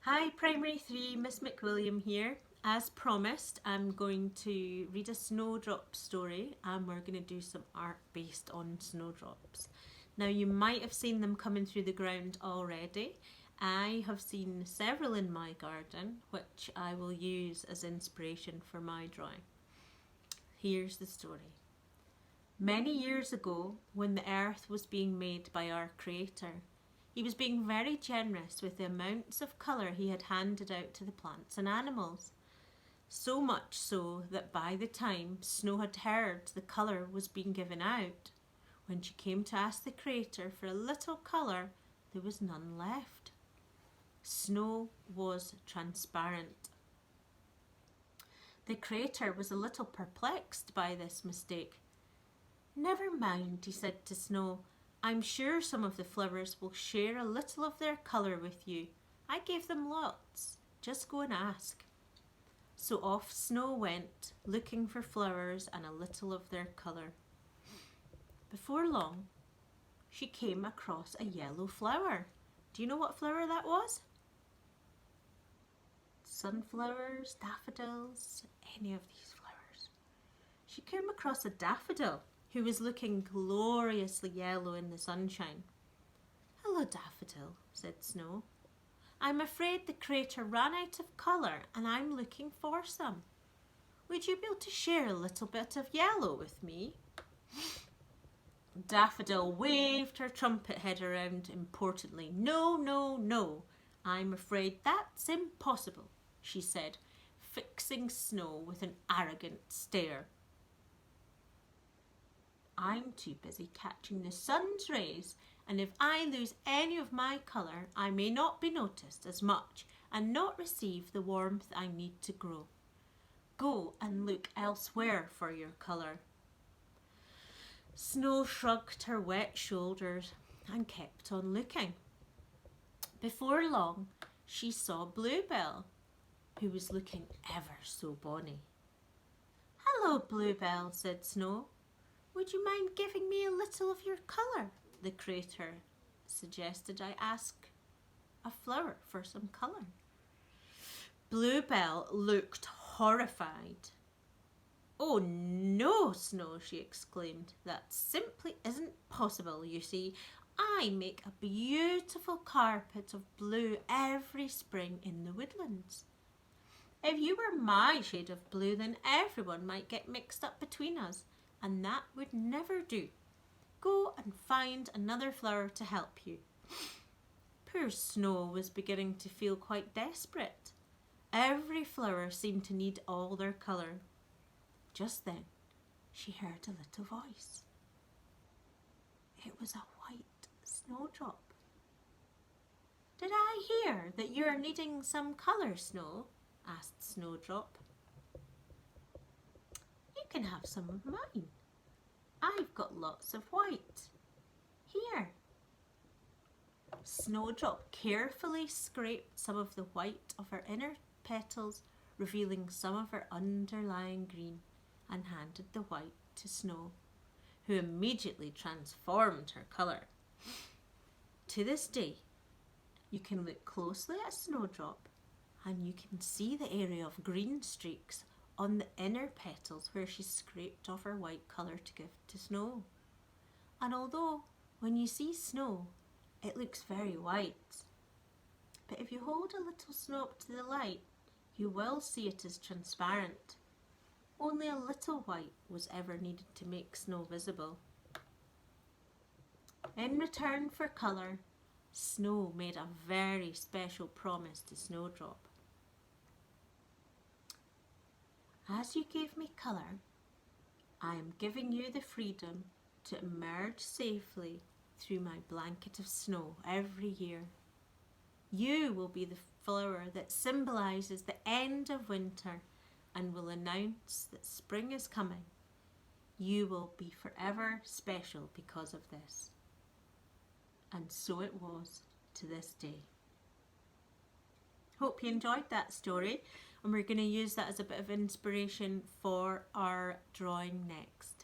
Hi Primary 3, Miss McWilliam here. As promised, I'm going to read a Snowdrop story and we're going to do some art based on snowdrops. Now you might have seen them coming through the ground already. I have seen several in my garden which I will use as inspiration for my drawing. Here's the story. Many years ago, when the earth was being made by our Creator, he was being very generous with the amounts of colour he had handed out to the plants and animals. So much so that by the time Snow had heard the colour was being given out, when she came to ask the Creator for a little colour, there was none left. Snow was transparent. The Creator was a little perplexed by this mistake. "Never mind," he said to Snow. "I'm sure some of the flowers will share a little of their colour with you. I gave them lots. Just go and ask." So off Snow went, looking for flowers and a little of their colour. Before long, she came across a yellow flower. Do you know what flower that was? Sunflowers, daffodils, any of these flowers. She came across a daffodil who was looking gloriously yellow in the sunshine. "Hello, daffodil," said Snow. "I'm afraid the Creator ran out of colour and I'm looking for some. Would you be able to share a little bit of yellow with me?" Daffodil waved her trumpet head around importantly. "No, no, no. I'm afraid that's impossible," she said, fixing Snow with an arrogant stare. "I'm too busy catching the sun's rays, and if I lose any of my colour, I may not be noticed as much and not receive the warmth I need to grow. Go and look elsewhere for your colour." Snow shrugged her wet shoulders and kept on looking. Before long, she saw Bluebell, who was looking ever so bonny. "Hello, Bluebell," said Snow. "Would you mind giving me a little of your colour?" The Creator suggested I ask a flower for some colour. Bluebell looked horrified. "Oh no, Snow," she exclaimed. "That simply isn't possible. You see, I make a beautiful carpet of blue every spring in the woodlands. If you were my shade of blue, then everyone might get mixed up between us, and that would never do. Go and find another flower to help you." Poor Snow was beginning to feel quite desperate. Every flower seemed to need all their colour. Just then she heard a little voice. It was a white snowdrop. "Did I hear that you are needing some colour, Snow?" asked Snowdrop. "You can have some of mine. I've got lots of white. Here." Snowdrop carefully scraped some of the white of her inner petals, revealing some of her underlying green, and handed the white to Snow, who immediately transformed her colour. To this day, you can look closely at Snowdrop and you can see the area of green streaks on the inner petals where she scraped off her white colour to give to Snow. And although when you see Snow, it looks very white, but if you hold a little snow up to the light, you will see it is transparent. Only a little white was ever needed to make Snow visible. In return for colour, Snow made a very special promise to Snowdrop. "As you gave me colour, I am giving you the freedom to emerge safely through my blanket of snow every year. You will be the flower that symbolises the end of winter and will announce that spring is coming. You will be forever special because of this." And so it was to this day. Hope you enjoyed that story, and we're going to use that as a bit of inspiration for our drawing next.